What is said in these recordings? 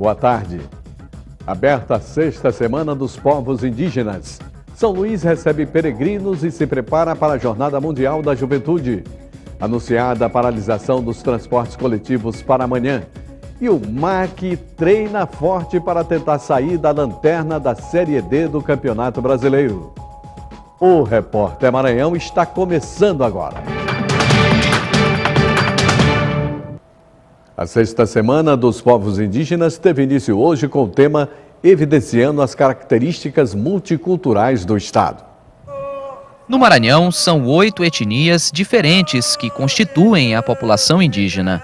boa tarde. Aberta a sexta semana dos povos indígenas. São Luís recebe peregrinos e se prepara para a Jornada Mundial da Juventude. Anunciada a paralisação dos transportes coletivos para amanhã. E o MAC treina forte para tentar sair da lanterna da Série D do Campeonato Brasileiro. O Repórter Maranhão está começando agora. A sexta semana dos povos indígenas teve início hoje com o tema evidenciando as características multiculturais do estado. No Maranhão, são 8 etnias diferentes que constituem a população indígena.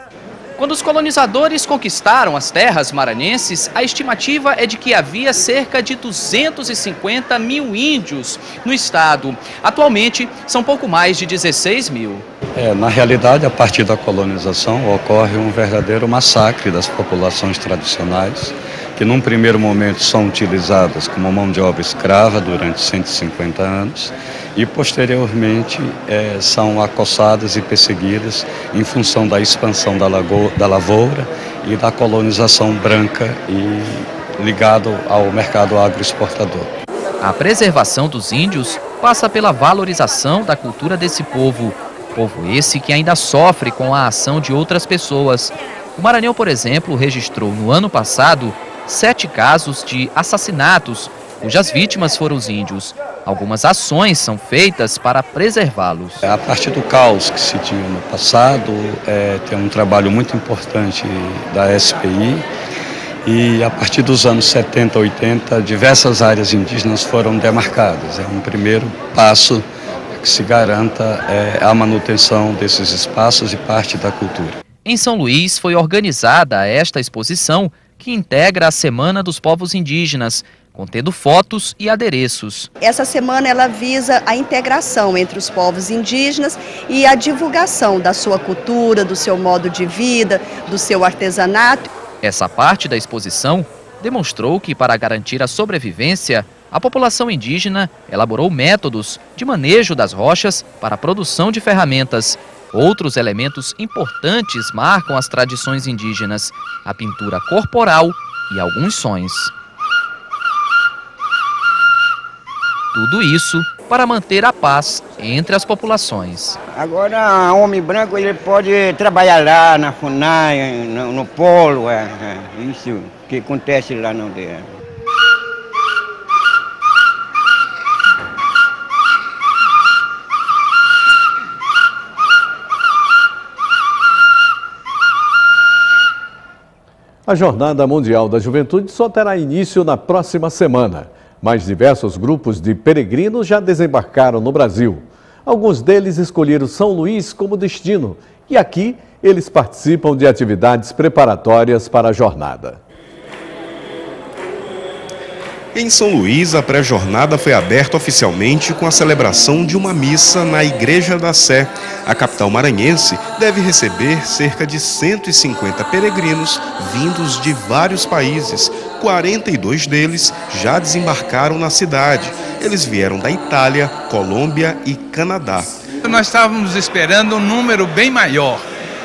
Quando os colonizadores conquistaram as terras maranhenses, a estimativa é de que havia cerca de 250 mil índios no estado. Atualmente, são pouco mais de 16 mil. Na realidade, a partir da colonização, ocorre um verdadeiro massacre das populações tradicionais, que num primeiro momento são utilizadas como mão de obra escrava durante 150 anos e posteriormente são acossadas e perseguidas em função da expansão da lavoura e da colonização branca e ligado ao mercado agroexportador. A preservação dos índios passa pela valorização da cultura desse povo esse que ainda sofre com a ação de outras pessoas. O Maranhão, por exemplo, registrou no ano passado 7 casos de assassinatos, cujas vítimas foram os índios. Algumas ações são feitas para preservá-los. A partir do caos que se tinha no passado, tem um trabalho muito importante da SPI e a partir dos anos 70, 80, diversas áreas indígenas foram demarcadas. É um primeiro passo que se garanta a manutenção desses espaços e parte da cultura. Em São Luís foi organizada esta exposição que integra a Semana dos Povos Indígenas, contendo fotos e adereços. Essa semana ela visa a integração entre os povos indígenas e a divulgação da sua cultura, do seu modo de vida, do seu artesanato. Essa parte da exposição demonstrou que, para garantir a sobrevivência, a população indígena elaborou métodos de manejo das rochas para a produção de ferramentas. Outros elementos importantes marcam as tradições indígenas, a pintura corporal e alguns sons. Tudo isso para manter a paz entre as populações. Agora, o homem branco ele pode trabalhar lá na FUNAI, no polo, isso que acontece lá na aldeia. A Jornada Mundial da Juventude só terá início na próxima semana, mas diversos grupos de peregrinos já desembarcaram no Brasil. Alguns deles escolheram São Luís como destino e aqui eles participam de atividades preparatórias para a jornada. Em São Luís, a pré-jornada foi aberta oficialmente com a celebração de uma missa na Igreja da Sé. A capital maranhense deve receber cerca de 150 peregrinos vindos de vários países. 42 deles já desembarcaram na cidade. Eles vieram da Itália, Colômbia e Canadá. Nós estávamos esperando um número bem maior.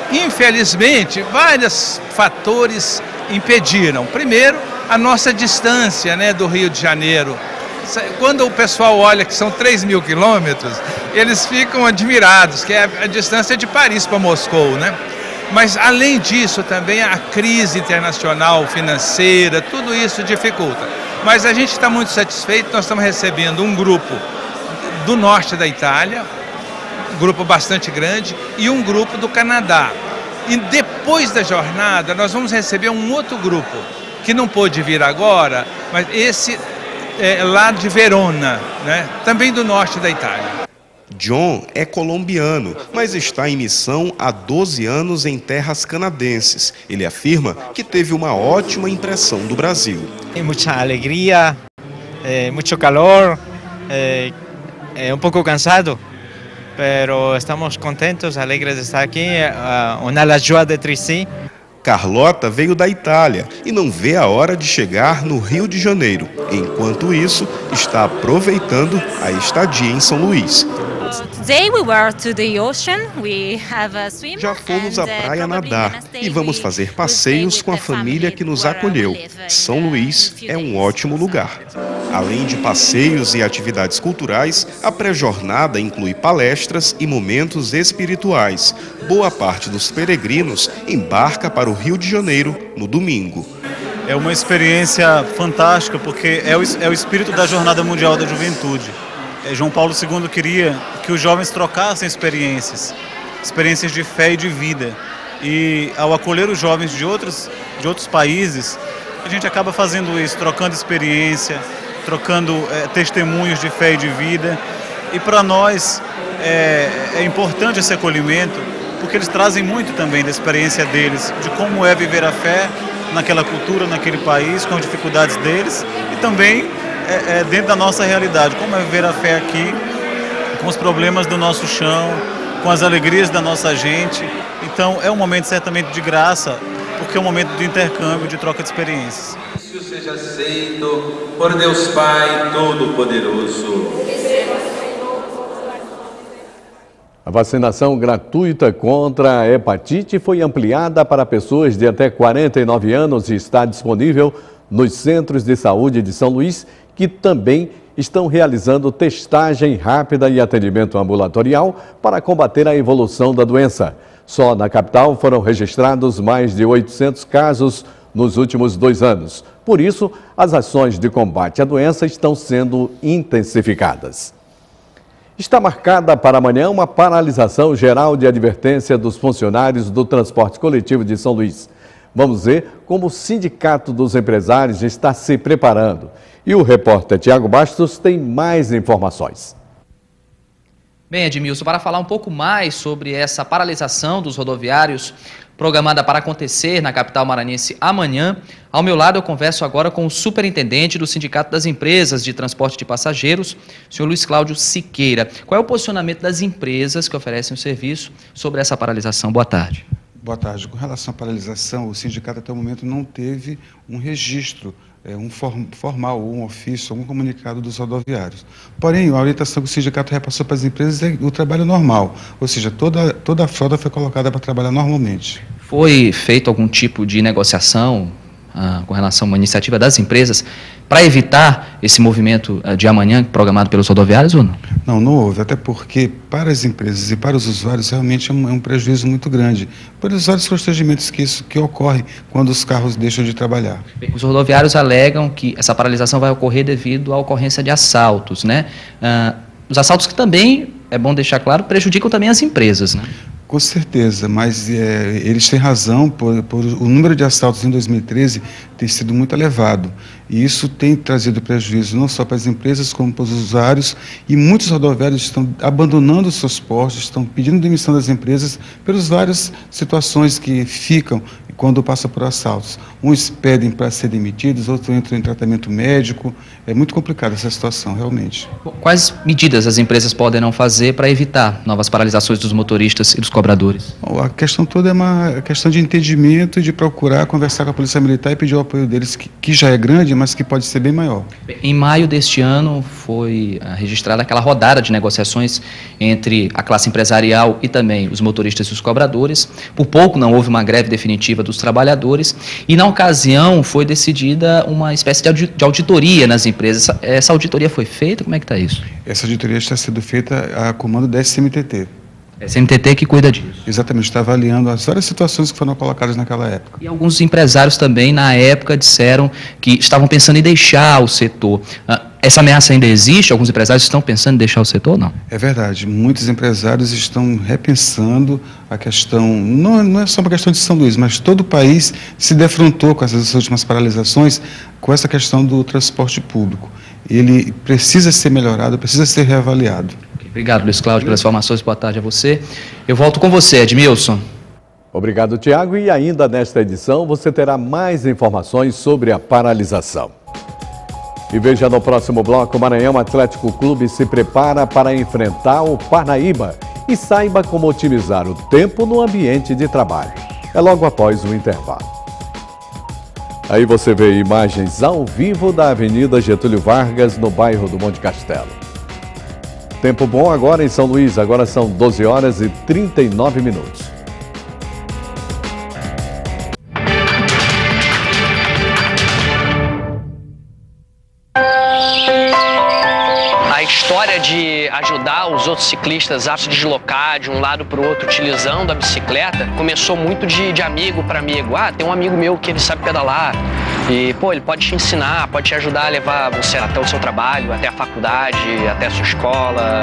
Infelizmente, vários fatores impediram. Primeiro, a nossa distância, do Rio de Janeiro. Quando o pessoal olha que são 3.000 quilômetros, eles ficam admirados, que é a distância de Paris para Moscou, Mas, além disso, também a crise internacional, financeira, tudo isso dificulta. Mas a gente está muito satisfeito, nós estamos recebendo um grupo do norte da Itália, um grupo bastante grande, e um grupo do Canadá. E depois da jornada, nós vamos receber um outro grupo, que não pôde vir agora, mas esse é lá de Verona, também do norte da Itália. John é colombiano, mas está em missão há 12 anos em terras canadenses. Ele afirma que teve uma ótima impressão do Brasil. Muita alegria, muito calor, um pouco cansado, mas estamos contentes, alegres de estar aqui, uma joia de Trici. Carlota veio da Itália e não vê a hora de chegar no Rio de Janeiro. Enquanto isso, está aproveitando a estadia em São Luís. águas. Já fomos à praia nadar e vamos fazer passeios com a família que nos acolheu. São Luís é um ótimo lugar. Além de passeios e atividades culturais, a pré-jornada inclui palestras e momentos espirituais. Boa parte dos peregrinos embarca para o Rio de Janeiro no domingo. É uma experiência fantástica porque é o espírito da Jornada Mundial da Juventude. João Paulo II queria que os jovens trocassem experiências de fé e de vida. E ao acolher os jovens de outros países, a gente acaba fazendo isso, trocando experiência, trocando testemunhos de fé e de vida. E para nós é importante esse acolhimento, porque eles trazem muito também da experiência deles, de como é viver a fé naquela cultura, naquele país, com as dificuldades deles, e também dentro da nossa realidade, como é viver a fé aqui, com os problemas do nosso chão, com as alegrias da nossa gente. Então é um momento certamente de graça, porque é um momento de intercâmbio, de troca de experiências. Que seja aceito por Deus Pai Todo-Poderoso. A vacinação gratuita contra a hepatite foi ampliada para pessoas de até 49 anos e está disponível nos centros de saúde de São Luís, que também estão realizando testagem rápida e atendimento ambulatorial para combater a evolução da doença. Só na capital foram registrados mais de 800 casos nos últimos 2 anos. Por isso, as ações de combate à doença estão sendo intensificadas. Está marcada para amanhã uma paralisação geral de advertência dos funcionários do transporte coletivo de São Luís. Vamos ver como o Sindicato dos Empresários está se preparando. E o repórter Tiago Bastos tem mais informações. Bem, Edmilson, para falar um pouco mais sobre essa paralisação dos rodoviários programada para acontecer na capital maranhense amanhã, ao meu lado eu converso agora com o superintendente do Sindicato das Empresas de Transporte de Passageiros, o senhor Luiz Cláudio Siqueira. Qual é o posicionamento das empresas que oferecem o serviço sobre essa paralisação? Boa tarde. Boa tarde. Com relação à paralisação, o sindicato até o momento não teve um registro formal, um ofício, algum comunicado dos rodoviários. Porém, a orientação que o sindicato repassou para as empresas é o trabalho normal, ou seja, toda a frota foi colocada para trabalhar normalmente. Foi feito algum tipo de negociação com relação a uma iniciativa das empresas para evitar esse movimento de amanhã programado pelos rodoviários ou não? Não, não houve, até porque para as empresas e para os usuários realmente é um prejuízo muito grande, por vários constrangimentos que ocorrem quando os carros deixam de trabalhar. Bem, os rodoviários alegam que essa paralisação vai ocorrer devido à ocorrência de assaltos, né? Os assaltos que também, é bom deixar claro, prejudicam também as empresas, né? Com certeza, mas eles têm razão, por o número de assaltos em 2013 ter sido muito elevado. E isso tem trazido prejuízo não só para as empresas, como para os usuários. E muitos rodoviários estão abandonando seus postos, estão pedindo demissão das empresas pelas várias situações que ficam quando passa por assaltos. Uns pedem para ser demitidos, outros entram em tratamento médico. É muito complicada essa situação, realmente. Quais medidas as empresas podem não fazer para evitar novas paralisações dos motoristas e dos cobradores? A questão toda é uma questão de entendimento e de procurar conversar com a Polícia Militar e pedir o apoio deles, que já é grande, mas que pode ser bem maior. Em maio deste ano foi registrada aquela rodada de negociações entre a classe empresarial e também os motoristas e os cobradores. Por pouco não houve uma greve definitiva dos trabalhadores e na ocasião foi decidida uma espécie de auditoria nas empresas. Essa auditoria foi feita? Como é que está isso? Essa auditoria está sendo feita a comando da SMTT. SMTT que cuida disso. Exatamente, está avaliando as várias situações que foram colocadas naquela época. E alguns empresários também, na época, disseram que estavam pensando em deixar o setor. Essa ameaça ainda existe? Alguns empresários estão pensando em deixar o setor ou não? É verdade, muitos empresários estão repensando a questão, não é só uma questão de São Luís, mas todo o país se defrontou com essas últimas paralisações com essa questão do transporte público. Ele precisa ser melhorado, precisa ser reavaliado. Obrigado, Luiz Cláudio, pelas informações. Boa tarde a você. Eu volto com você, Edmilson. Obrigado, Tiago. E ainda nesta edição você terá mais informações sobre a paralisação. E veja no próximo bloco, o Maranhão Atlético Clube se prepara para enfrentar o Parnaíba e saiba como otimizar o tempo no ambiente de trabalho. É logo após o intervalo. Aí você vê imagens ao vivo da Avenida Getúlio Vargas, no bairro do Monte Castelo. Tempo bom agora em São Luís, agora são 12 horas e 39 minutos. A história de ajudar os outros ciclistas a se deslocar de um lado para o outro utilizando a bicicleta começou muito de amigo para amigo. Ah, tem um amigo meu que ele sabe pedalar e, pô, ele pode te ensinar, pode te ajudar a levar você até o seu trabalho, até a faculdade, até a sua escola.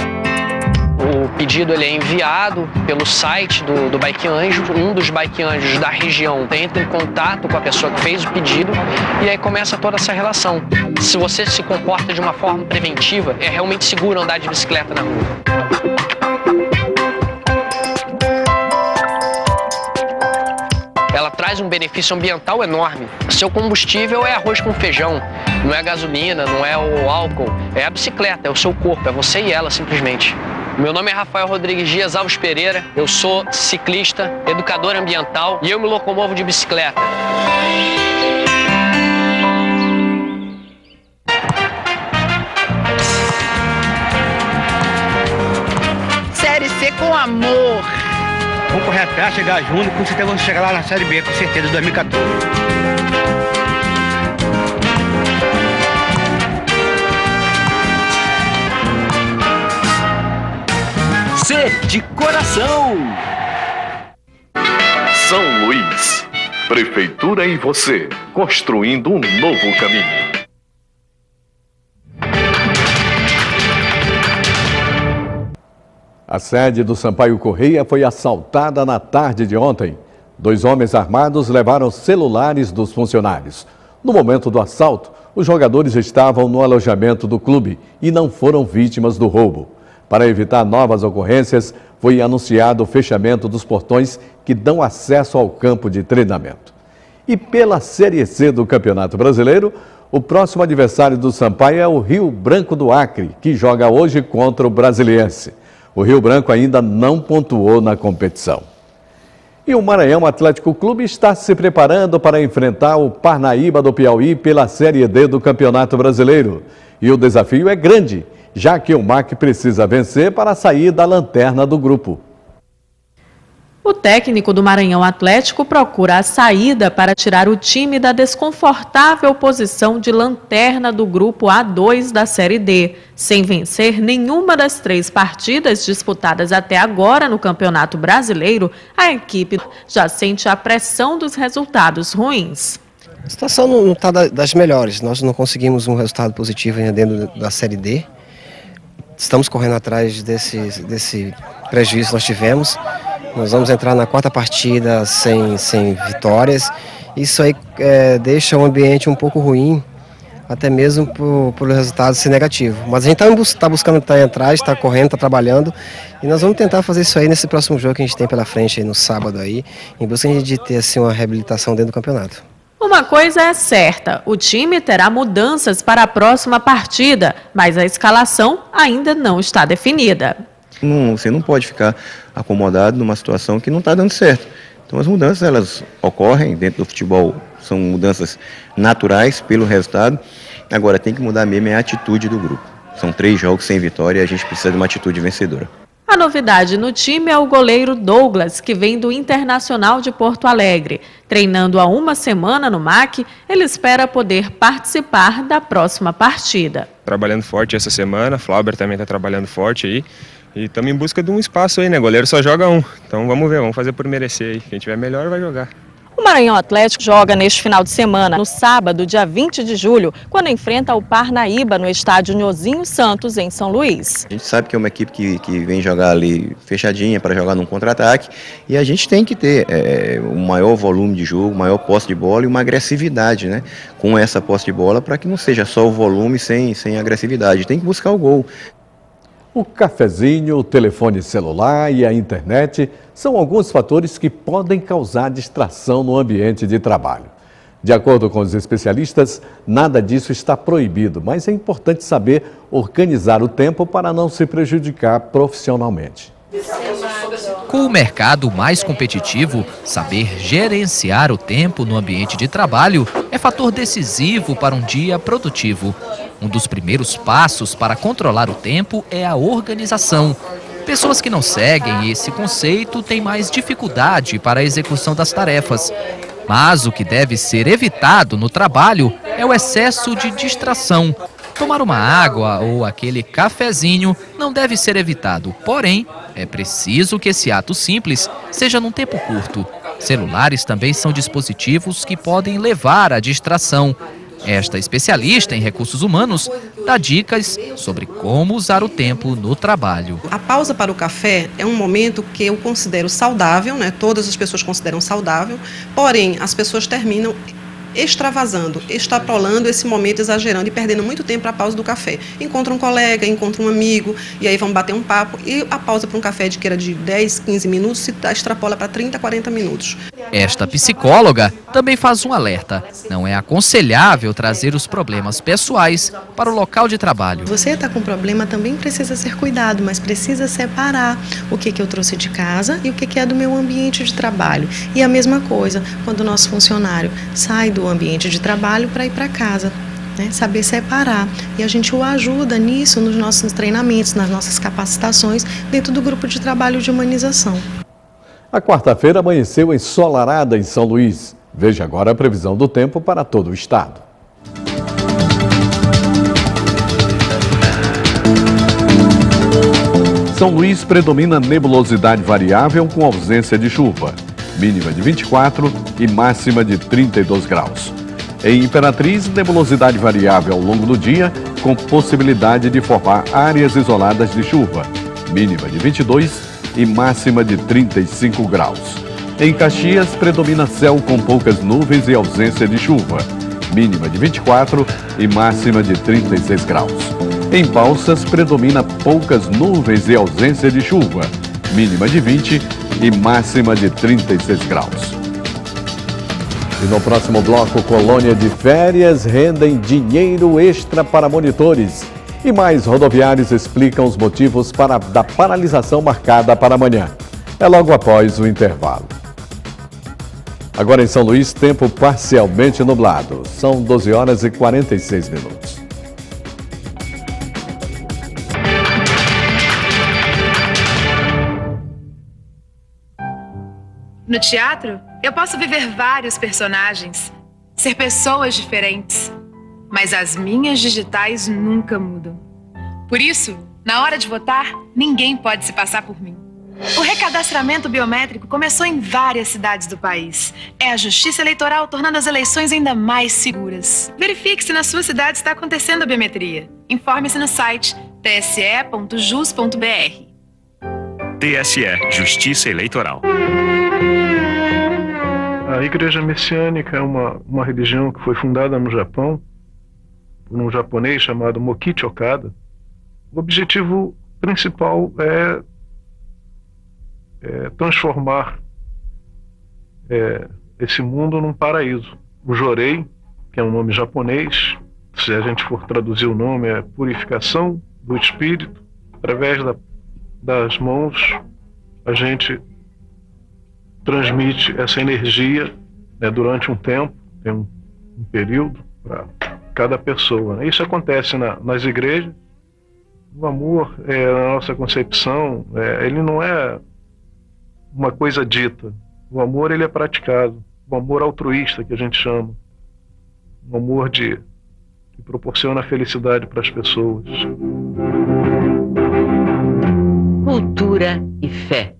O pedido ele é enviado pelo site do Bike Anjo. Um dos Bike Anjos da região entra em contato com a pessoa que fez o pedido e aí começa toda essa relação. Se você se comporta de uma forma preventiva, é realmente seguro andar de bicicleta na rua. Ela traz um benefício ambiental enorme. O seu combustível é arroz com feijão, não é gasolina, não é o álcool, é a bicicleta, é o seu corpo, é você e ela simplesmente. Meu nome é Rafael Rodrigues Dias Alves Pereira, eu sou ciclista, educador ambiental e eu me locomovo de bicicleta. Série C com amor. Vamos correr atrás, chegar junto, com certeza vamos chegar lá na Série B, com certeza, 2014. C de coração. São Luís. Prefeitura e você, construindo um novo caminho. A sede do Sampaio Correia foi assaltada na tarde de ontem. 2 homens armados levaram celulares dos funcionários. No momento do assalto, os jogadores estavam no alojamento do clube e não foram vítimas do roubo. Para evitar novas ocorrências, foi anunciado o fechamento dos portões que dão acesso ao campo de treinamento. E pela Série C do Campeonato Brasileiro, o próximo adversário do Sampaio é o Rio Branco do Acre, que joga hoje contra o Brasiliense. O Rio Branco ainda não pontuou na competição. E o Maranhão Atlético Clube está se preparando para enfrentar o Parnaíba do Piauí pela Série D do Campeonato Brasileiro. E o desafio é grande, já que o MAC precisa vencer para sair da lanterna do grupo. O técnico do Maranhão Atlético procura a saída para tirar o time da desconfortável posição de lanterna do grupo A2 da Série D. Sem vencer nenhuma das 3 partidas disputadas até agora no Campeonato Brasileiro, a equipe já sente a pressão dos resultados ruins. A situação não está das melhores. Nós não conseguimos um resultado positivo ainda dentro da Série D. Estamos correndo atrás desse prejuízo que nós tivemos. Nós vamos entrar na 4ª partida sem vitórias. Isso aí deixa o ambiente um pouco ruim, até mesmo por resultado ser negativo. Mas a gente está buscando estar atrás, está correndo, está trabalhando. E nós vamos tentar fazer isso aí nesse próximo jogo que a gente tem pela frente aí no sábado aí, em busca de ter assim, uma reabilitação dentro do campeonato. Uma coisa é certa, o time terá mudanças para a próxima partida, mas a escalação ainda não está definida. Você não pode ficar acomodado numa situação que não está dando certo. Então as mudanças elas ocorrem dentro do futebol, são mudanças naturais pelo resultado. Agora tem que mudar mesmo a atitude do grupo. São 3 jogos sem vitória e a gente precisa de uma atitude vencedora. A novidade no time é o goleiro Douglas, que vem do Internacional de Porto Alegre. Treinando há uma semana no MAC, ele espera poder participar da próxima partida. Trabalhando forte essa semana, Flauber também está trabalhando forte aí. E estamos em busca de um espaço aí, né? Goleiro só joga um. Então vamos ver, vamos fazer por merecer aí. Quem tiver melhor vai jogar. O Maranhão Atlético joga neste final de semana, no sábado, dia 20 de julho, quando enfrenta o Parnaíba no estádio Nhozinho Santos, em São Luís. A gente sabe que é uma equipe que vem jogar ali fechadinha para jogar num contra-ataque e a gente tem que ter um maior volume de jogo, maior posse de bola e uma agressividade, né? Com essa posse de bola para que não seja só o volume sem agressividade. Tem que buscar o gol. O cafezinho, o telefone celular e a internet são alguns fatores que podem causar distração no ambiente de trabalho. De acordo com os especialistas, nada disso está proibido, mas é importante saber organizar o tempo para não se prejudicar profissionalmente. Com o mercado mais competitivo, saber gerenciar o tempo no ambiente de trabalho é fator decisivo para um dia produtivo. Um dos primeiros passos para controlar o tempo é a organização. Pessoas que não seguem esse conceito têm mais dificuldade para a execução das tarefas. Mas o que deve ser evitado no trabalho é o excesso de distração. Tomar uma água ou aquele cafezinho não deve ser evitado, porém, é preciso que esse ato simples seja num tempo curto. Celulares também são dispositivos que podem levar à distração. Esta especialista em recursos humanos dá dicas sobre como usar o tempo no trabalho. A pausa para o café é um momento que eu considero saudável, né? Todas as pessoas consideram saudável, porém as pessoas terminam extravasando, extrapolando esse momento, exagerando e perdendo muito tempo para a pausa do café. Encontra um colega, encontra um amigo, e aí vamos bater um papo, e a pausa para um café que era de 10, 15 minutos se extrapola para 30, 40 minutos. Esta psicóloga também faz um alerta. Não é aconselhável trazer os problemas pessoais para o local de trabalho. Você está com problema, também precisa ser cuidado, mas precisa separar o que eu trouxe de casa e o que é do meu ambiente de trabalho. E a mesma coisa, quando o nosso funcionário sai do ambiente de trabalho para ir para casa, né? Saber separar. E a gente o ajuda nisso nos nossos treinamentos, nas nossas capacitações, dentro do grupo de trabalho de humanização. A quarta-feira amanheceu ensolarada em São Luís. Veja agora a previsão do tempo para todo o estado. São Luís predomina nebulosidade variável com ausência de chuva. Mínima de 24 e máxima de 32 graus. Em Imperatriz, nebulosidade variável ao longo do dia, com possibilidade de formar áreas isoladas de chuva. Mínima de 22 e máxima de 35 graus. Em Caxias, predomina céu com poucas nuvens e ausência de chuva. Mínima de 24 e máxima de 36 graus. Em Balsas, predomina poucas nuvens e ausência de chuva. Mínima de 20 e máxima de 36 graus. E no próximo bloco, colônia de férias rendem dinheiro extra para monitores. E mais rodoviários explicam os motivos da paralisação marcada para amanhã. É logo após o intervalo. Agora em São Luís, tempo parcialmente nublado. São 12 horas e 46 minutos. No teatro, eu posso viver vários personagens, ser pessoas diferentes, mas as minhas digitais nunca mudam. Por isso, na hora de votar, ninguém pode se passar por mim. O recadastramento biométrico começou em várias cidades do país. É a Justiça Eleitoral tornando as eleições ainda mais seguras. Verifique se na sua cidade está acontecendo a biometria. Informe-se no site tse.jus.br. TSE, Justiça Eleitoral. A Igreja Messiânica é uma religião que foi fundada no Japão por um japonês chamado Mokichi Okada. O objetivo principal é transformar esse mundo num paraíso. O Jorei, que é um nome japonês, se a gente for traduzir o nome, é purificação do espírito. Através das mãos, a gente transmite essa energia, né, durante um tempo, tem um período para cada pessoa, né? Isso acontece nas igrejas. O amor, na nossa concepção, ele não é uma coisa dita. O amor, ele é praticado. O amor altruísta, que a gente chama. O amor que proporciona felicidade para as pessoas. Cultura e fé.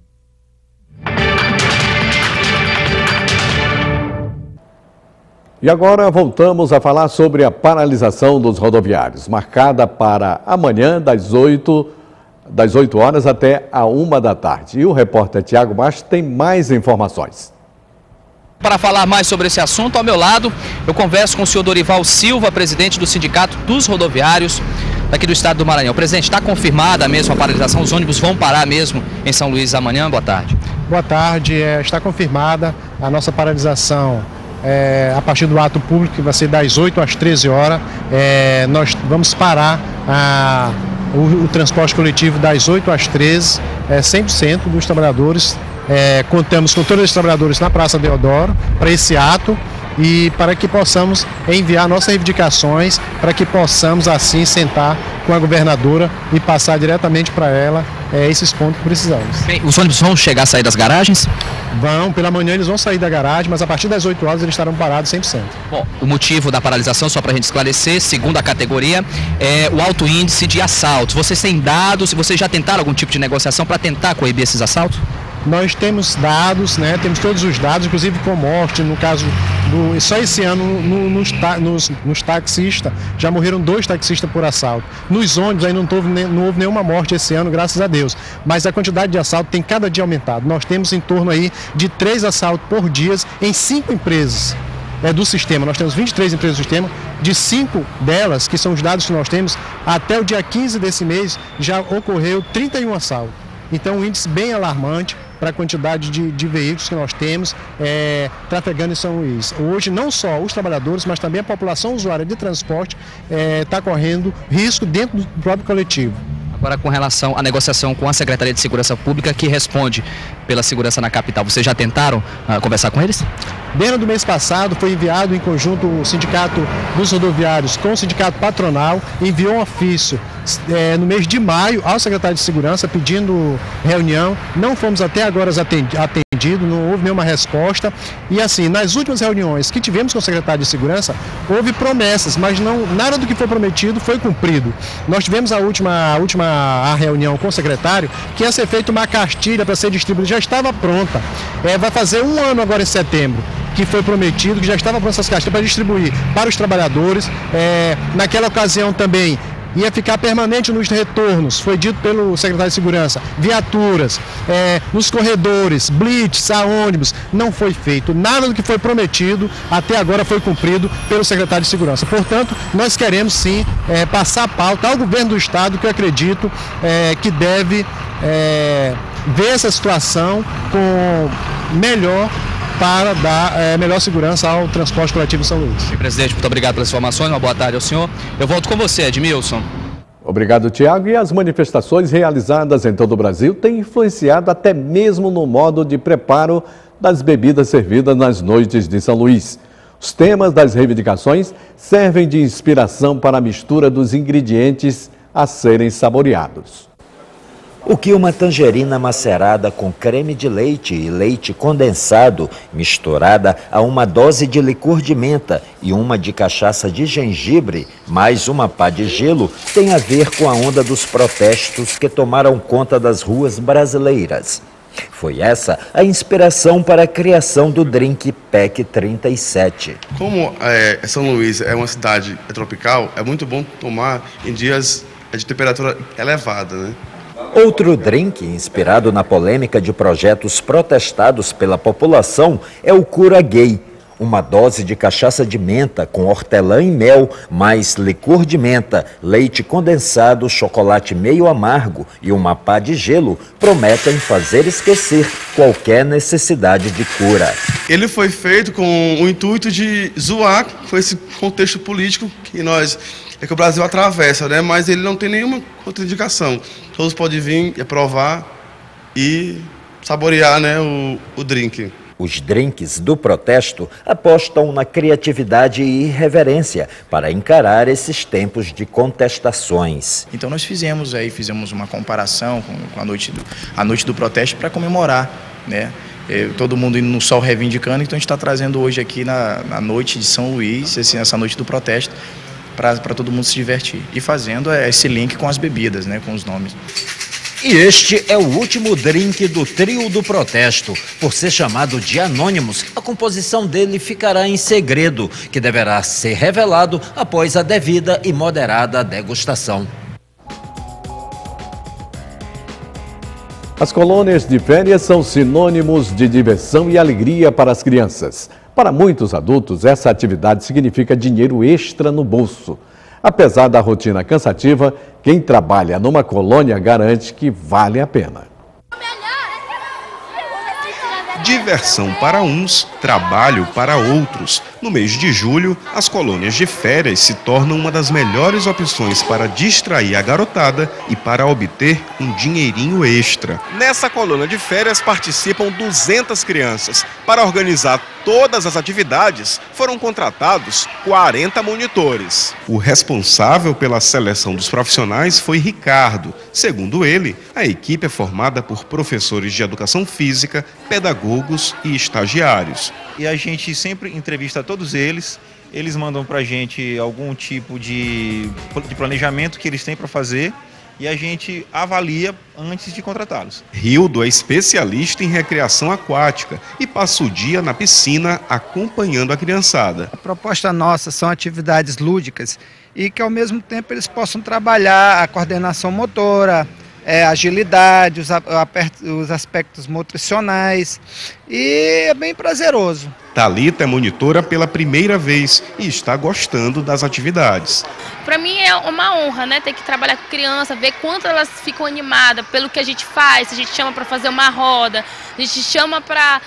E agora voltamos a falar sobre a paralisação dos rodoviários, marcada para amanhã das 8 horas até a 1 da tarde. E o repórter Tiago Macho tem mais informações. Para falar mais sobre esse assunto, ao meu lado, eu converso com o senhor Dorival Silva, presidente do Sindicato dos Rodoviários daqui do estado do Maranhão. Presidente, está confirmada mesmo a paralisação? Os ônibus vão parar mesmo em São Luís amanhã? Boa tarde. Boa tarde, está confirmada a nossa paralisação. A partir do ato público, que vai ser das 8 às 13 horas, nós vamos parar o transporte coletivo das 8 às 13, 100% dos trabalhadores. Contamos com todos os trabalhadores na Praça Deodoro para esse ato e para que possamos enviar nossas reivindicações, para que possamos assim sentar com a governadora e passar diretamente para ela esses pontos que precisamos. Bem, os ônibus vão chegar a sair das garagens? Vão, pela manhã eles vão sair da garagem, mas a partir das 8 horas eles estarão parados 100%. Bom, o motivo da paralisação, só para a gente esclarecer, segundo a categoria, é o alto índice de assaltos. Vocês têm dados, vocês já tentaram algum tipo de negociação para tentar coibir esses assaltos? Nós temos dados, né? Temos todos os dados, inclusive com morte, no caso só esse ano nos taxistas, já morreram 2 taxistas por assalto. Nos ônibus ainda não houve nenhuma morte esse ano, graças a Deus. Mas a quantidade de assalto tem cada dia aumentado. Nós temos em torno aí de 3 assaltos por dia em 5 empresas do sistema. Nós temos 23 empresas do sistema, de 5 delas, que são os dados que nós temos, até o dia 15 desse mês já ocorreu 31 assaltos. Então um índice bem alarmante para a quantidade de veículos que nós temos trafegando em São Luís. Hoje não só os trabalhadores, mas também a população usuária de transporte está correndo risco dentro do próprio coletivo. Agora, com relação à negociação com a Secretaria de Segurança Pública, que responde pela segurança na capital, vocês já tentaram conversar com eles? Dentro do mês passado, foi enviado em conjunto o Sindicato dos Rodoviários com o Sindicato Patronal, enviou um ofício no mês de maio ao secretário de Segurança pedindo reunião. Não fomos até agora atendidos, não houve nenhuma resposta. E assim, nas últimas reuniões que tivemos com o secretário de Segurança, houve promessas, mas nada do que foi prometido foi cumprido. Nós tivemos a última reunião com o secretário, que ia ser feita uma cartilha para ser distribuída, já estava pronta. Vai fazer 1 ano agora em setembro, que foi prometido, que já estava pronta essas cartilhas para distribuir para os trabalhadores. Naquela ocasião também ia ficar permanente nos retornos, foi dito pelo secretário de Segurança, viaturas, nos corredores, blitz, a ônibus, não foi feito. Nada do que foi prometido até agora foi cumprido pelo secretário de Segurança. Portanto, nós queremos sim passar a pauta ao governo do Estado, que eu acredito que deve ver essa situação para dar melhor segurança ao transporte coletivo em São Luís. Presidente, muito obrigado pelas informações, uma boa tarde ao senhor. Eu volto com você, Edmilson. Obrigado, Tiago. E as manifestações realizadas em todo o Brasil têm influenciado até mesmo no modo de preparo das bebidas servidas nas noites de São Luís. Os temas das reivindicações servem de inspiração para a mistura dos ingredientes a serem saboreados. O que uma tangerina macerada com creme de leite e leite condensado, misturada a uma dose de licor de menta e uma de cachaça de gengibre, mais uma pá de gelo, tem a ver com a onda dos protestos que tomaram conta das ruas brasileiras. Foi essa a inspiração para a criação do drink PEC 37. Como São Luís é uma cidade tropical, é muito bom tomar em dias de temperatura elevada, né? Outro drink inspirado na polêmica de projetos protestados pela população é o Cura Gay. Uma dose de cachaça de menta com hortelã e mel, mais licor de menta, leite condensado, chocolate meio amargo e uma pá de gelo prometem fazer esquecer qualquer necessidade de cura. Ele foi feito com o intuito de zoar com esse contexto político que o Brasil atravessa, né? Mas ele não tem nenhuma contraindicação. Todos podem vir e provar e saborear, né, o drink. Os drinks do protesto apostam na criatividade e irreverência para encarar esses tempos de contestações. Então nós fizemos uma comparação com a noite do protesto para comemorar, né? Todo mundo indo no sol reivindicando, então a gente está trazendo hoje aqui na noite de São Luís, essa noite do protesto, para todo mundo se divertir. E fazendo esse link com as bebidas, né, com os nomes. E este é o último drink do trio do protesto. Por ser chamado de Anônimos, a composição dele ficará em segredo, que deverá ser revelado após a devida e moderada degustação. As colônias de férias são sinônimos de diversão e alegria para as crianças. Para muitos adultos, essa atividade significa dinheiro extra no bolso. Apesar da rotina cansativa, quem trabalha numa colônia garante que vale a pena. Diversão para uns, trabalho para outros. No mês de julho, as colônias de férias se tornam uma das melhores opções para distrair a garotada e para obter um dinheirinho extra. Nessa colônia de férias participam 200 crianças. Para organizar todas as atividades, foram contratados 40 monitores. O responsável pela seleção dos profissionais foi Ricardo. Segundo ele, a equipe é formada por professores de educação física, pedagogos e estagiários. E a gente sempre entrevista todos eles, eles mandam para a gente algum tipo de planejamento que eles têm para fazer e a gente avalia antes de contratá-los. Rildo é especialista em recreação aquática e passa o dia na piscina acompanhando a criançada. A proposta nossa são atividades lúdicas e que ao mesmo tempo eles possam trabalhar a coordenação motora, agilidade, os aspectos nutricionais e é bem prazeroso. Thalita é monitora pela primeira vez e está gostando das atividades. Para mim é uma honra, né, ter que trabalhar com criança, ver quanto elas ficam animadas pelo que a gente faz, se a gente chama para fazer uma roda, a gente chama para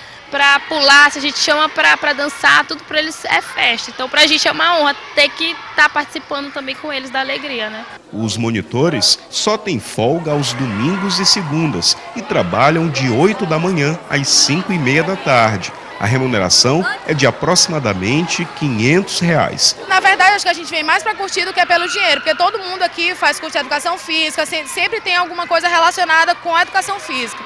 pular, se a gente chama para dançar, tudo para eles é festa. Então para a gente é uma honra ter que estar participando também com eles da alegria, né? Os monitores só têm folga aos domingos e segundas e trabalham de 8 da manhã às 5h30 da tarde. A remuneração é de aproximadamente R$500. Na verdade, acho que a gente vem mais para curtir do que pelo dinheiro, porque todo mundo aqui faz curso de educação física, sempre tem alguma coisa relacionada com a educação física.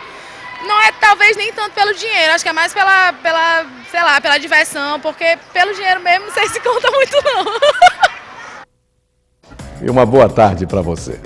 Não é talvez nem tanto pelo dinheiro, acho que é mais pela diversão, porque pelo dinheiro mesmo não sei se conta muito não. E uma boa tarde para você.